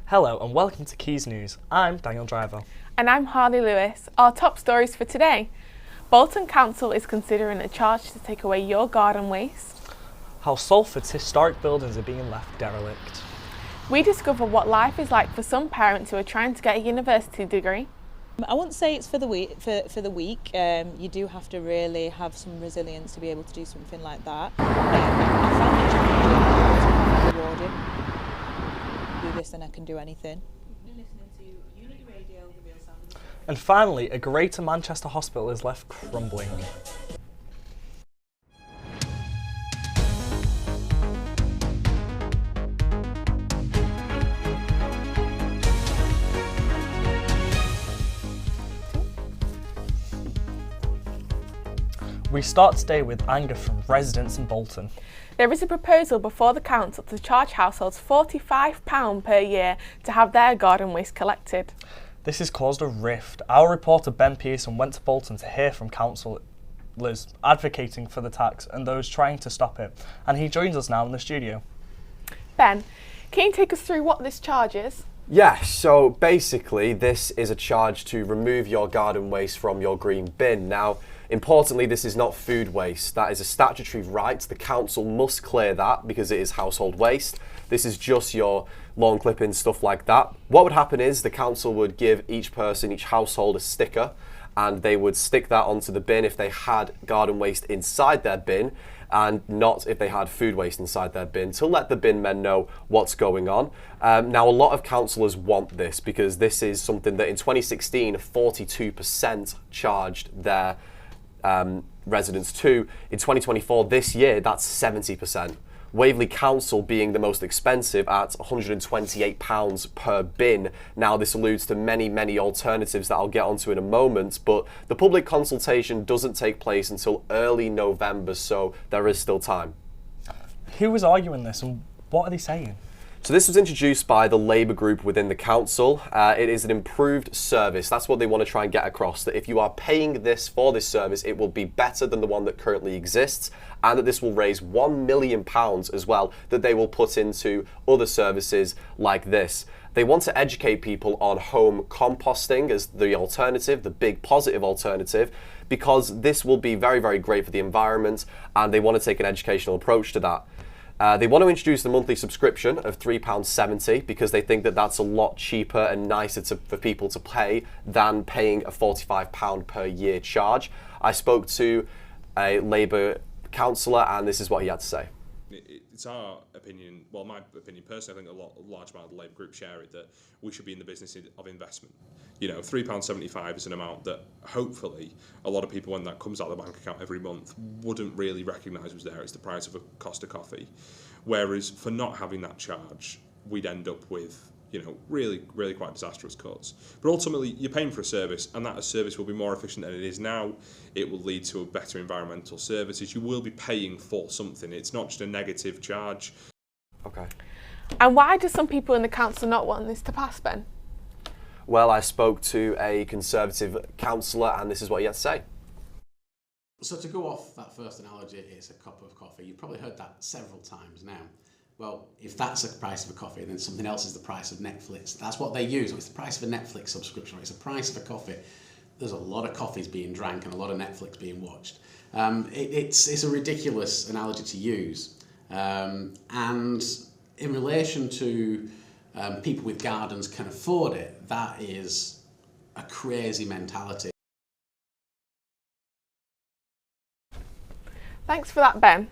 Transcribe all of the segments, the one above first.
Hello and welcome to Quays News. I'm Daniel Driver. And I'm Harley Lewis. Our top stories for today. Bolton Council is considering a charge to take away your garden waste. How Salford's historic buildings are being left derelict. We discover what life is like for some parents who are trying to get a university degree. I wouldn't say it's for the weak. You do have to really have some resilience to be able to do something like that. I found it challenging, rewarding. Do this and I can do anything. You're listening to Unity Radio, the real sound. And finally, a Greater Manchester hospital is left crumbling. We start today with anger from residents in Bolton. There is a proposal before the council to charge households £45 per year to have their garden waste collected. This has caused a rift. Our reporter Ben Pearson went to Bolton to hear from councillors advocating for the tax and those trying to stop it, and he joins us now in the studio. Ben, can you take us through what this charge is? Yeah, so basically this is a charge to remove your garden waste from your green bin. Now, importantly, this is not food waste. That is a statutory right. The council must clear that because it is household waste. This is just your lawn clippings, stuff like that. What would happen is the council would give each person, each household, a sticker, and they would stick that onto the bin if they had garden waste inside their bin, and not if they had food waste inside their bin, to let the bin men know what's going on. Now, a lot of councillors want this because this is something that in 2016, 42% charged their residents to. In 2024, this year, that's 70%. Waverley Council being the most expensive at £128 per bin. Now, this alludes to many alternatives that I'll get onto in a moment, but the public consultation doesn't take place until early November, so there is still time. Who was arguing this and what are they saying? So this was introduced by the Labour group within the council. It is an improved service. That's what they want to try and get across, that if you are paying this for this service, it will be better than the one that currently exists, and that this will raise £1 million as well that they will put into other services like this. They want to educate people on home composting as the alternative, the big positive alternative, because this will be very great for the environment, and they want to take an educational approach to that. They want to introduce the monthly subscription of £3.70 because they think that that's a lot cheaper and nicer for people to pay than paying a £45 per year charge. I spoke to a Labour councillor and this is what he had to say. It's our opinion, well, my opinion personally, I think a large amount of the Labour group share it, that we should be in the business of investment. You know, £3.75 is an amount that hopefully a lot of people, when that comes out of the bank account every month, wouldn't really recognise was there. It's the price of a cost of coffee. Whereas for not having that charge, we'd end up with, you know, really quite disastrous cuts. But ultimately, you're paying for a service, and that service will be more efficient than it is now. It will lead to better environmental services. You will be paying for something. It's not just a negative charge. Okay. And why do some people in the council not want this to pass, Ben? Well, I spoke to a Conservative councillor and this is what he had to say. So to go off that first analogy, it's a cup of coffee. You've probably heard that several times now. Well, if that's the price of a coffee, then something else is the price of Netflix. That's what they use. It's the price of a Netflix subscription. It's the price of a coffee. There's a lot of coffees being drank and a lot of Netflix being watched. It's a ridiculous analogy to use. And in relation to people with gardens can afford it, that is a crazy mentality. Thanks for that, Ben.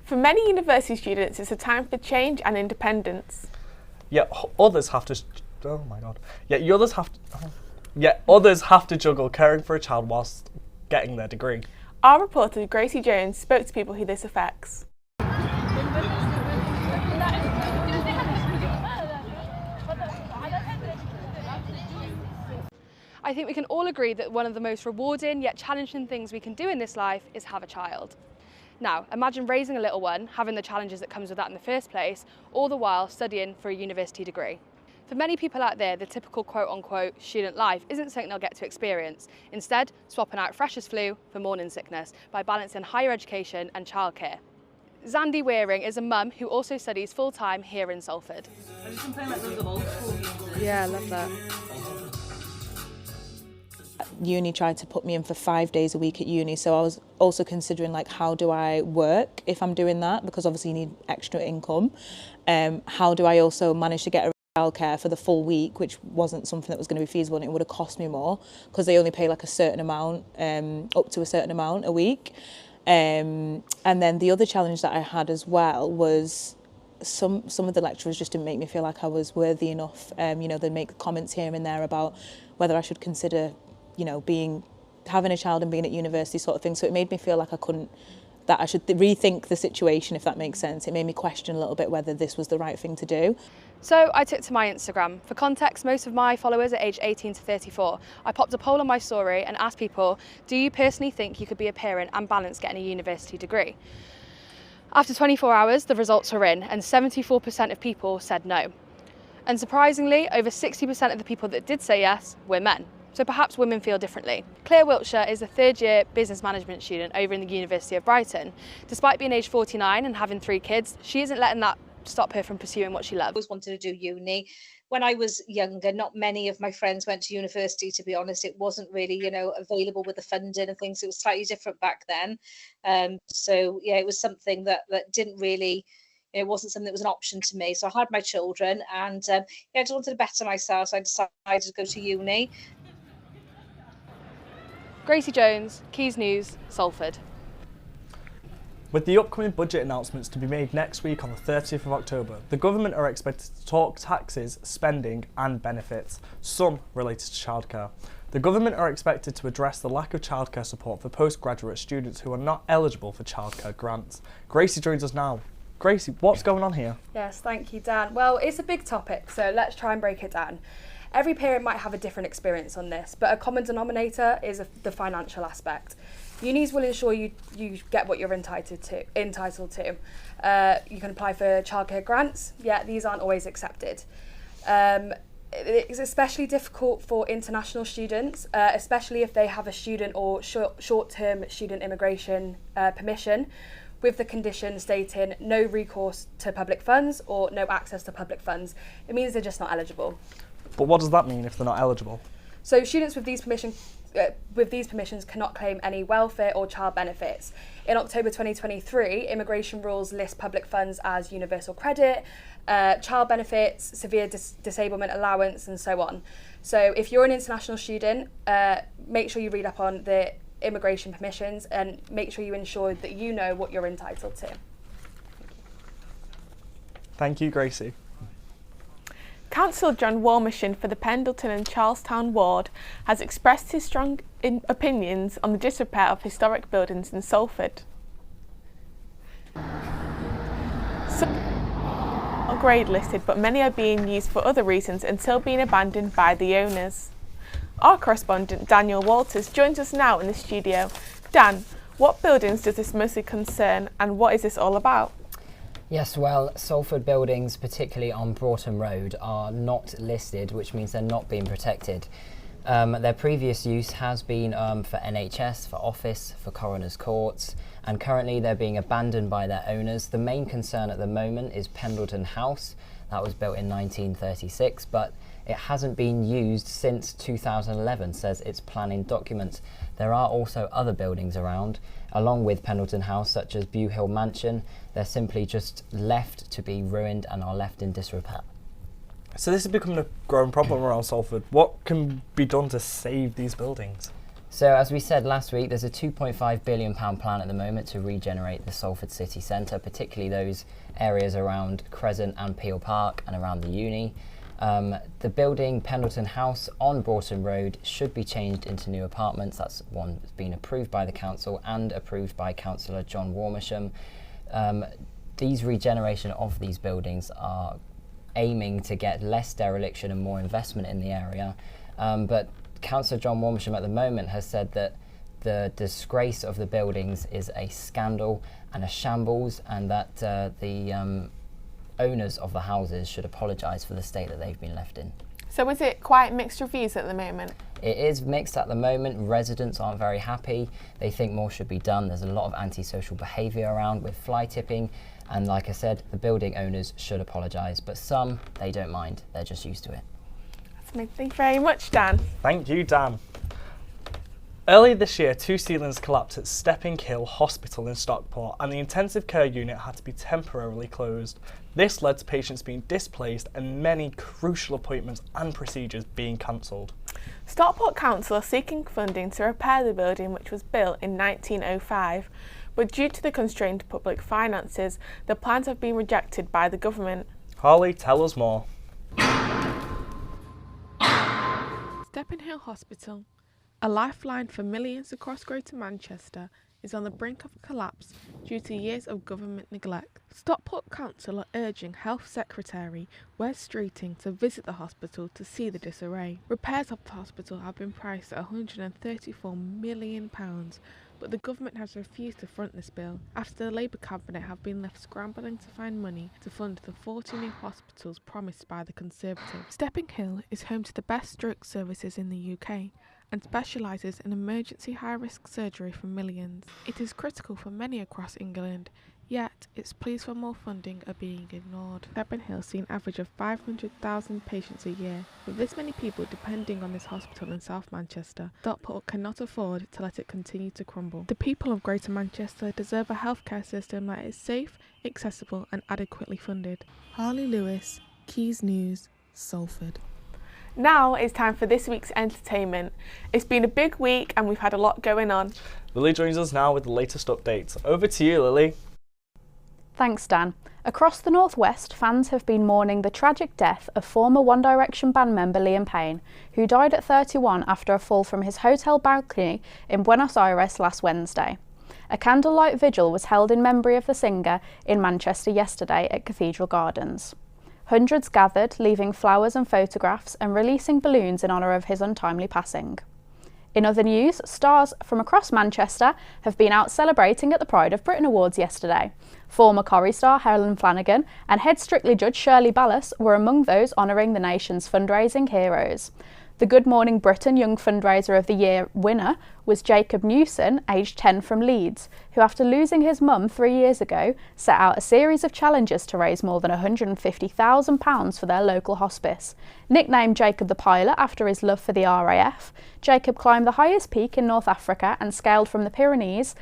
For many university students, it's a time for change and independence. Yet others have to. Oh my God! Yet others have to juggle caring for a child whilst getting their degree. Our reporter Gracie Jones spoke to people who this affects. I think we can all agree that one of the most rewarding yet challenging things we can do in this life is have a child. Now, imagine raising a little one, having the challenges that comes with that in the first place, all the while studying for a university degree. For many people out there, the typical quote-unquote student life isn't something they'll get to experience. Instead, swapping out freshers' flu for morning sickness by balancing higher education and childcare. Zandy Wearing is a mum who also studies full-time here in Salford. Have you been playing like those old school music? Yeah, I love that. Uni tried to put me in for 5 days a week at uni, so I was also considering like, how do I work if I'm doing that, because obviously you need extra income. How do I also manage to get a childcare for the full week, which wasn't something that was going to be feasible, and it would have cost me more because they only pay like a certain amount, up to a certain amount a week. And then the other challenge that I had as well was some of the lecturers just didn't make me feel like I was worthy enough. You know, they'd make comments here and there about whether I should consider, you know, having a child and being at university sort of thing. So it made me feel like that I should rethink the situation, if that makes sense. It made me question a little bit whether this was the right thing to do. So I took to my Instagram. For context, most of my followers are aged 18 to 34. I popped a poll on my story and asked people, do you personally think you could be a parent and balance getting a university degree? After 24 hours, the results are in, and 74% of people said no. And surprisingly, over 60% of the people that did say yes were men. So perhaps women feel differently. Claire Wiltshire is a third-year business management student over in the University of Brighton. Despite being aged 49 and having 3 kids, she isn't letting that stop her from pursuing what she loves. I always wanted to do uni. When I was younger, not many of my friends went to university, to be honest. It wasn't really, you know, available with the funding and things. It was slightly different back then. So yeah, it was something that didn't really, it wasn't something that was an option to me. So I had my children and yeah, I just wanted to better myself. So I decided to go to uni. Gracie Jones, Quays News, Salford. With the upcoming budget announcements to be made next week on the 30th of October, the government are expected to talk taxes, spending and benefits, some related to childcare. The government are expected to address the lack of childcare support for postgraduate students who are not eligible for childcare grants. Gracie joins us now. Gracie, what's going on here? Yes, thank you, Dan. Well, it's a big topic, so let's try and break it down. Every parent might have a different experience on this, but a common denominator is the financial aspect. Unis will ensure you get what you're entitled to. You can apply for childcare grants, yet these aren't always accepted. It's especially difficult for international students, especially if they have a student or short-term student immigration permission, with the condition stating no recourse to public funds or no access to public funds. It means they're just not eligible. But what does that mean if they're not eligible? So students with these permissions cannot claim any welfare or child benefits. In October 2023, immigration rules list public funds as universal credit, child benefits, severe disablement allowance, and so on. So if you're an international student, make sure you read up on the immigration permissions and make sure you ensure that you know what you're entitled to. Thank you, Gracie. Councillor John Warmisham for the Pendleton and Charlestown ward has expressed his strong opinions on the disrepair of historic buildings in Salford. Some are grade listed, but many are being used for other reasons until being abandoned by the owners. Our correspondent Daniel Walters joins us now in the studio. Dan, what buildings does this mostly concern and what is this all about? Yes, well, Salford buildings, particularly on Broughton Road, are not listed, which means they're not being protected. Their previous use has been for NHS, for office, for coroner's courts, and currently they're being abandoned by their owners. The main concern at the moment is Pendleton House. That was built in 1936, but it hasn't been used since 2011, says its planning document. There are also other buildings around, along with Pendleton House, such as Bew Hill Mansion. They're simply just left to be ruined and are left in disrepair. So this is becoming a growing problem around Salford. What can be done to save these buildings? So as we said last week, there's a £2.5 billion plan at the moment to regenerate the Salford city centre, particularly those areas around Crescent and Peel Park and around the uni. The building, Pendleton House on Broughton Road, should be changed into new apartments. That's one that's been approved by the council and approved by Councillor John Warmisham. These regeneration of these buildings are aiming to get less dereliction and more investment in the area. But Councillor John Warmisham at the moment has said that the disgrace of the buildings is a scandal and a shambles, and that the owners of the houses should apologise for the state that they've been left in. So is it quite mixed reviews at the moment? It is mixed at the moment. Residents aren't very happy. They think more should be done. There's a lot of antisocial behaviour around with fly tipping. And like I said, the building owners should apologise. But some, they don't mind. They're just used to it. Thank you very much, Dan. Thank you, Dan. Earlier this year, 2 ceilings collapsed at Stepping Hill Hospital in Stockport and the intensive care unit had to be temporarily closed. This led to patients being displaced and many crucial appointments and procedures being cancelled. Stockport Council are seeking funding to repair the building which was built in 1905, but due to the constrained public finances, the plans have been rejected by the government. Harley, tell us more. Stepping Hill Hospital, a lifeline for millions across Greater Manchester, is on the brink of collapse due to years of government neglect. Stockport Council are urging Health Secretary Wes Streeting to visit the hospital to see the disarray. Repairs of the hospital have been priced at £134 million, but the government has refused to front this bill after the Labour Cabinet have been left scrambling to find money to fund the 40 new hospitals promised by the Conservatives. Stepping Hill is home to the best stroke services in the UK and specialises in emergency high-risk surgery for millions. It is critical for many across England, yet its pleas for more funding are being ignored. Stepping Hill see an average of 500,000 patients a year. With this many people depending on this hospital in South Manchester, Stockport cannot afford to let it continue to crumble. The people of Greater Manchester deserve a healthcare system that is safe, accessible and adequately funded. Harley Lewis, Quays News, Salford. Now it's time for this week's entertainment. It's been a big week and we've had a lot going on. Lily joins us now with the latest updates. Over to you, Lily. Thanks, Dan. Across the Northwest, fans have been mourning the tragic death of former One Direction band member Liam Payne, who died at 31 after a fall from his hotel balcony in Buenos Aires last Wednesday. A candlelight vigil was held in memory of the singer in Manchester yesterday at Cathedral Gardens. Hundreds gathered, leaving flowers and photographs and releasing balloons in honour of his untimely passing. In other news, stars from across Manchester have been out celebrating at the Pride of Britain Awards yesterday. Former Corrie star Helen Flanagan and head Strictly judge Shirley Ballas were among those honouring the nation's fundraising heroes. The Good Morning Britain Young Fundraiser of the Year winner was Jacob Newson, aged 10 from Leeds, who after losing his mum 3 years ago, set out a series of challenges to raise more than £150,000 for their local hospice. Nicknamed Jacob the Pilot after his love for the RAF, Jacob climbed the highest peak in North Africa and scaled from the Pyrenees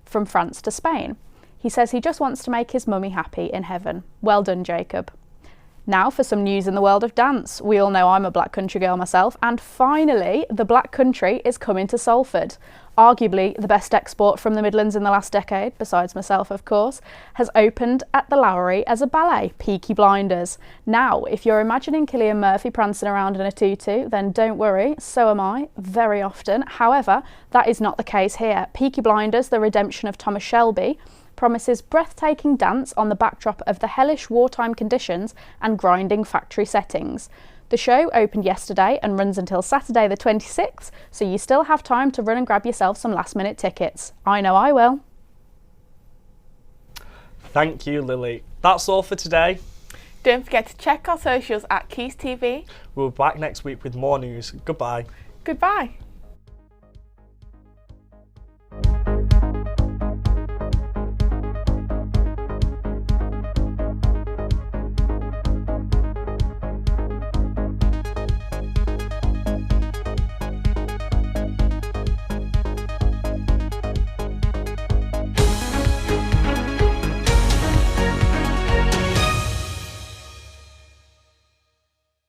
from France to Spain. He says he just wants to make his mummy happy in heaven. Well done, Jacob. Now for some news in the world of dance. We all know I'm a Black Country girl myself, and finally the Black Country is coming to Salford. Arguably the best export from the Midlands in the last decade, besides myself of course, has opened at the Lowry as a ballet, Peaky Blinders. Now, if you're imagining Cillian Murphy prancing around in a tutu, then don't worry, so am I, very often. However, that is not the case here. Peaky Blinders, the redemption of Thomas Shelby, promises breathtaking dance on the backdrop of the hellish wartime conditions and grinding factory settings. The show opened yesterday and runs until Saturday the 26th, so you still have time to run and grab yourself some last-minute tickets. I know I will. Thank you, Lily. That's all for today. Don't forget to check our socials at Quays TV. We'll be back next week with more news. Goodbye. Goodbye.